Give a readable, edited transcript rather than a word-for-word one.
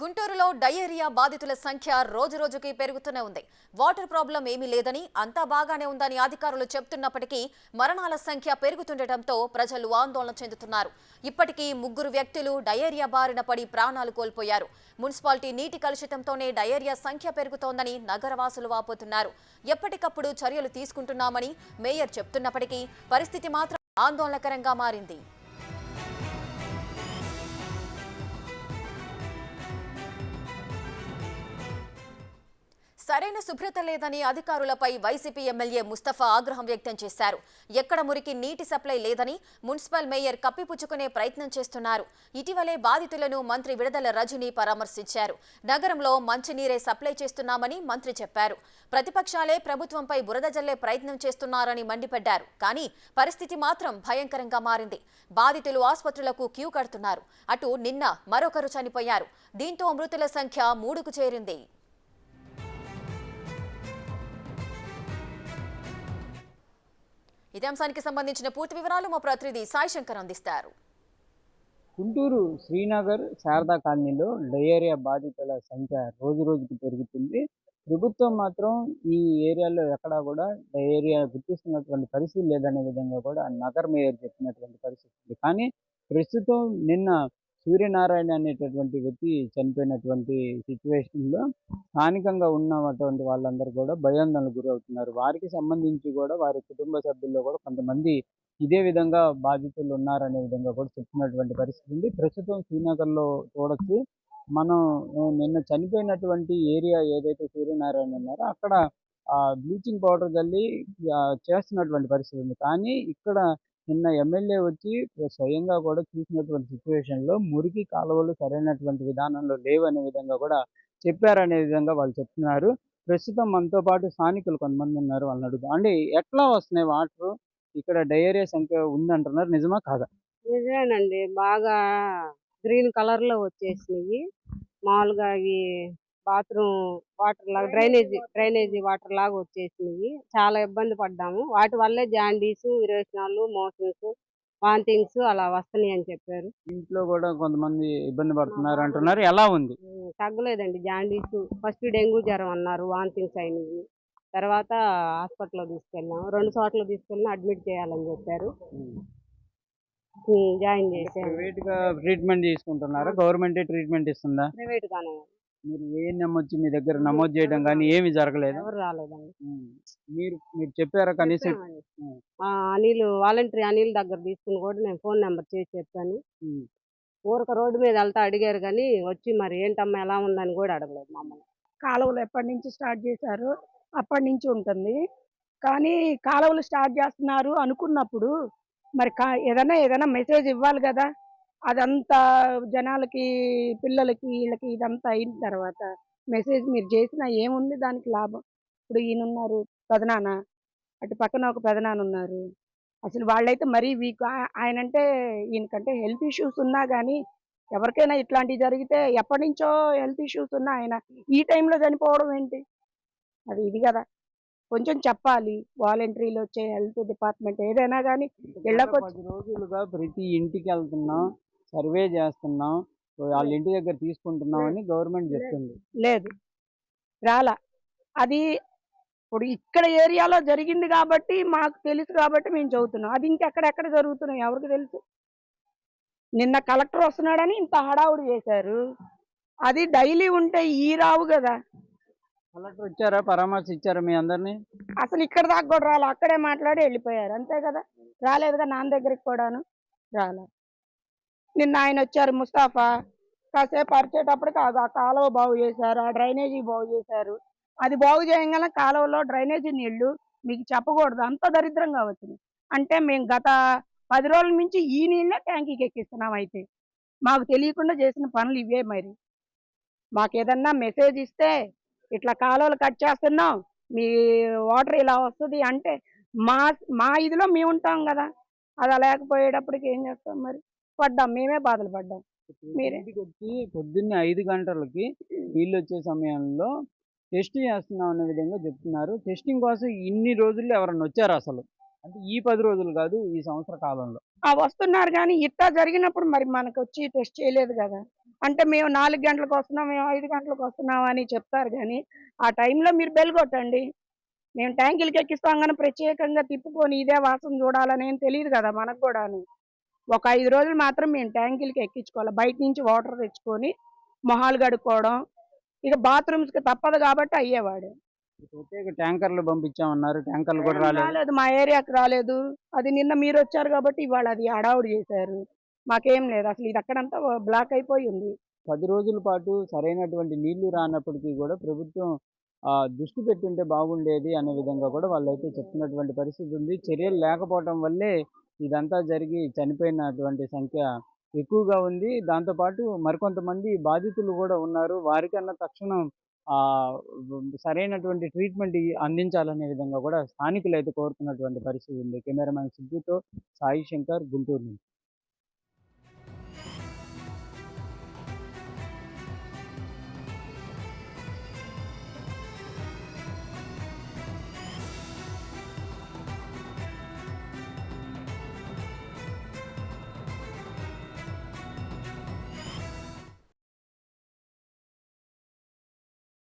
గుంటూరులో డయేరియా బాధితుల సంఖ్య రోజురోజుకి పెరుగుతూనే ఉంది. వాటర్ ప్రాబ్లం ఏమీ లేదని, అంతా బాగానే ఉందని అధికారులు చెప్తున్నప్పటికీ మరణాల సంఖ్య పెరుగుతుండటంతో ప్రజలు ఆందోళన చెందుతున్నారు. ఇప్పటికీ 3 వ్యక్తులు డయేరియా బారిన పడి ప్రాణాలు కోల్పోయారు. మున్సిపాలిటీ నీటి కలుషితంతోనే డయేరియా సంఖ్య పెరుగుతోందని నగరవాసులు వాపోతున్నారు. ఎప్పటికప్పుడు చర్యలు తీసుకుంటున్నామని మేయర్ చెప్తున్నప్పటికీ పరిస్థితి మాత్రం ఆందోళనకరంగా మారింది. సరైన శుభ్రత లేదని అధికారులపై వైసీపీ ఎమ్మెల్యే ముస్తఫా ఆగ్రహం వ్యక్తం చేశారు. ఎక్కడ మురికి నీటి సప్లై లేదని మున్సిపల్ మేయర్ కప్పిపుచ్చుకునే ప్రయత్నం చేస్తున్నారు. ఇటీవలే బాధితులను మంత్రి విడదల రజని పరామర్శించారు. నగరంలో మంచినీరే సప్లై చేస్తున్నామని మంత్రి చెప్పారు. ప్రతిపక్షాలే ప్రభుత్వంపై బురద జల్లే ప్రయత్నం చేస్తున్నారని మండిపడ్డారు. కానీ పరిస్థితి మాత్రం భయంకరంగా మారింది. బాధితులు ఆసుపత్రులకు క్యూ కడుతున్నారు. అటు నిన్న మరొకరు చనిపోయారు. దీంతో మృతుల సంఖ్య 3కు చేరింది. ఇదే అంశానికి సంబంధించిన పూర్తి వివరాలు మా ప్రతినిధి సాయి శంకర్ అందిస్తారు. గుంటూరు శ్రీనగర్ శారదా కాలనీలో డయేరియా బాధితుల సంఖ్య రోజుకి పెరుగుతుంది. ప్రభుత్వం మాత్రం ఈ ఏరియాలో ఎక్కడా కూడా డయేరియా గుర్తిస్తున్నటువంటి పరిస్థితి లేదనే విధంగా కూడా నగర మేయర్ చెప్పినటువంటి పరిస్థితి ఉంది. కానీ ప్రస్తుతం నిన్న సూర్యనారాయణ అనేటటువంటి వ్యక్తి చనిపోయినటువంటి సిచ్యువేషన్లో స్థానికంగా ఉన్నటువంటి వాళ్ళందరూ కూడా భయాందోళనకు గురవుతున్నారు. వారికి సంబంధించి కూడా వారి కుటుంబ సభ్యుల్లో కూడా కొంతమంది ఇదే విధంగా బాధితులు ఉన్నారనే విధంగా కూడా చెప్తున్నటువంటి పరిస్థితి ఉంది. ప్రస్తుతం శ్రీనగర్లో చూడొచ్చు. మనం నిన్న చనిపోయినటువంటి ఏరియా ఏదైతే సూర్యనారాయణ ఉన్నారో అక్కడ బ్లీచింగ్ పౌడర్ చల్లి చేస్తున్నటువంటి పరిస్థితి ఉంది. కానీ ఇక్కడ నిన్న ఎమ్మెల్యే వచ్చి స్వయంగా కూడా చూసినటువంటి సిచ్యువేషన్లో మురికి కాలువలు సరైనటువంటి విధానంలో లేవనే విధంగా కూడా చెప్పారనే విధంగా వాళ్ళు చెప్తున్నారు. ప్రస్తుతం మనతో పాటు స్థానికులు కొంతమంది ఉన్నారు, వాళ్ళని అడుగుదాం. అంటే ఎట్లా వస్తున్నాయి వాటర్? ఇక్కడ డయేరియా సంఖ్య ఉందంటున్నారు, నిజమా కాదా? నిజమేనండి. బాగా గ్రీన్ కలర్ లో వచ్చేసినాయి. మామూలుగా అవి బాత్రూమ్ వాటర్ లాగా డ్రైనేజీ వాటర్ లాగా వచ్చేసినాయి. చాలా ఇబ్బంది పడ్డాము. వాటి వల్లే జాండీస్, విరేచనాలు, మోషన్స్, వాంతింగ్స్ అలా వస్తున్నాయి అని చెప్పారు. ఇంట్లో కూడా కొంతమంది ఇబ్బంది పడుతున్నారు అంటున్నారు. ఎలా ఉంది? తగ్గలేదండి జాండీస్. ఫస్ట్ డెంగ్యూ జ్వరం అన్నారు, వాంతింగ్స్ అయినాయి. తర్వాత హాస్పిటల్లో తీసుకెళ్ళాము. 2 చోట్ల తీసుకెళ్ళి అడ్మిట్ చేయాలని చెప్పారు. జాయిన్ చేశారు. ప్రైవేట్ గా ట్రీట్మెంట్ తీసుకుంటున్నారా? గవర్నమెంట్ ట్రీట్మెంట్ ఇస్తుందా? ప్రైవేట్ గానే. మీరు ఏఎన్ఎం వచ్చి మీ దగ్గర నమోదు చేయడం కానీ ఏమి జరగలేదు? ఎవరు రాలేదండి. మీరు చెప్పారా కనీసం? అనిల్ వాలంటరీ అనిల్ దగ్గర తీసుకుని కూడా నేను ఫోన్ నెంబర్ చేసి చెప్పాను. ఊరక రోడ్డు మీద వెళ్తా అడిగారు కానీ వచ్చి మరి ఏంటమ్మా ఎలా ఉందని కూడా అడగలేదు మమ్మల్ని. కాలువలు ఎప్పటి నుంచి స్టార్ట్ చేశారు అప్పటి నుంచి ఉంటుంది. కానీ కాలువలు స్టార్ట్ చేస్తున్నారు అనుకున్నప్పుడు మరి ఏదైనా మెసేజ్ ఇవ్వాలి కదా. అదంతా జనాలకి, పిల్లలకి, వీళ్ళకి ఇదంతా అయిన తర్వాత మెసేజ్ మీరు చేసినా ఏముంది దానికి లాభం? ఇప్పుడు ఈయన ఉన్నారు పెదనాన్న, అటు పక్కన ఒక పెదనాన్న ఉన్నారు. అసలు వాళ్ళైతే మరీ వీక్. ఆయనంటే ఈయనకంటే హెల్త్ ఇష్యూస్ ఉన్నా కానీ ఎవరికైనా ఇట్లాంటివి జరిగితే ఎప్పటి నుంచో హెల్త్ ఇష్యూస్ ఉన్నా ఆయన ఈ టైంలో చనిపోవడం ఏంటి? అది ఇది కదా. కొంచెం చెప్పాలి. వాలంటరీలో వచ్చే హెల్త్ డిపార్ట్మెంట్ ఏదైనా కానీ ఇళ్ళకి 10 రోజులుగా ప్రతి ఇంటికి వెళ్తున్నాం, సర్వే చేస్తున్నాం, వాళ్ళ ఇంటి దగ్గర తీసుకుంటున్నాం అని గవర్నమెంట్ చెప్తుంది. లేదు, రాలా. అది ఇప్పుడు ఇక్కడ ఏరియాలో జరిగింది కాబట్టి మాకు తెలుసు కాబట్టి మేము చదువుతున్నాం. అది ఇంకెక్కడెక్కడ జరుగుతున్నాయి ఎవరికి తెలుసు? నిన్న కలెక్టర్ వస్తున్నాడని ఇంత హడావుడి చేశారు. అది డైలీ ఉంటే ఈ రావు కదా. కలెక్టర్ వచ్చారా, పరామర్శ ఇచ్చారా మీ అందరినీ? అసలు ఇక్కడ దాకా కూడా రాలే, అక్కడే మాట్లాడి వెళ్ళిపోయారు అంతే కదా. రాలేదుగా నాన్న దగ్గరికి కూడాను రాలే. నిన్న ఆయన వచ్చారు ముస్తాఫా, కాసేపు పరిచేటప్పటికి ఆ కాలువ బాగు చేశారు, ఆ డ్రైనేజీ బాగు చేశారు. అది బాగు చేయగానే కాలువలో డ్రైనేజీ నీళ్లు మీకు చెప్పకూడదు అంత దరిద్రంగా వచ్చినాయి. అంటే మేము గత 10 రోజుల నుంచి ఈ నీళ్ళే ట్యాంకీకి ఎక్కిస్తున్నాం. అయితే మాకు తెలియకుండా చేసిన పనులు ఇవే. మరి మాకేదన్నా మెసేజ్ ఇస్తే ఇట్లా కాలువలు కట్ చేస్తున్నాం, మీ వాటర్ ఇలా వస్తుంది అంటే మా ఇదిలో మేము ఉంటాం కదా. అలా లేకపోయేటప్పటికి ఏం చేస్తాం? మరి పడ్డాం, మేమే బాధలు పడ్డాం. ఇంటికి వచ్చి పొద్దున్నే 5 గంటలకి నీళ్ళు వచ్చే సమయంలో టెస్ట్ చేస్తున్నాం అనే విధంగా చెప్తున్నారు. టెస్టింగ్ కోసం ఇన్ని రోజుల్లో ఎవరన్నా వచ్చారు అసలు? అంటే ఈ 10 రోజులు కాదు, ఈ సంవత్సర కాలంలో వస్తున్నారు. కానీ ఇట్లా జరిగినప్పుడు మరి మనకు వచ్చి టెస్ట్ చేయలేదు కదా. అంటే మేము 4 గంటలకు వస్తున్నాం, మేము 5 గంటలకు వస్తున్నాం అని చెప్తారు గానీ, ఆ టైంలో మీరు బెల్ కొట్టండి. మేము ట్యాంకీలకి ఎక్కిస్తాం గానీ ప్రత్యేకంగా తిప్పుకొని ఇదే వాసన చూడాలని ఏం తెలీదు కదా మనకు గూడాను. ఒక 5 రోజులు మాత్రం మేము ట్యాంకీలకి ఎక్కించుకోవాలి. బయట నుంచి వాటర్ తెచ్చుకొని మొహాలు కడుక్కోవడం. ఇక బాత్రూమ్స్‌కి తప్పదు కాబట్టి అయ్యేవాడు. ప్రత్యేక ట్యాంకర్లు పంపించామన్నారు. ట్యాంకర్లు కూడా ఏం రాలేదు. రాలేదు. మా ఏరియాకి రాలేదు. అది నిన్న మీరొచ్చారు కాబట్టి ఇవాళ అది హడావుడి చేశారు. మాకేం లేదు. అసలు ఇది అక్కడంతా బ్లాక్ అయిపోయి ఉంది. 10 రోజుల పాటు సరైనటువంటి నీళ్లు రానప్పటికీ కూడా ప్రభుత్వం దృష్టి పెట్టుంటే బాగుండేది అనే విధంగా కూడా వాళ్ళైతే చెప్తున్నటువంటి పరిస్థితి ఉంది. చర్యలు లేకపోవటం వల్లే ఇదంతా జరిగి చనిపోయినటువంటి సంఖ్య ఎక్కువగా ఉంది. దాంతోపాటు మరికొంతమంది బాధితులు కూడా ఉన్నారు. వారికన్నా తక్షణం ఆహ్, సరైనటువంటి ట్రీట్మెంట్ అందించాలనే విధంగా కూడా స్థానికులైతే కోరుతున్నటువంటి పరిస్థితి ఉంది. కెమెరామెన్ సిద్దుతో సాయి శంకర్, గుంటూరు నుంచి.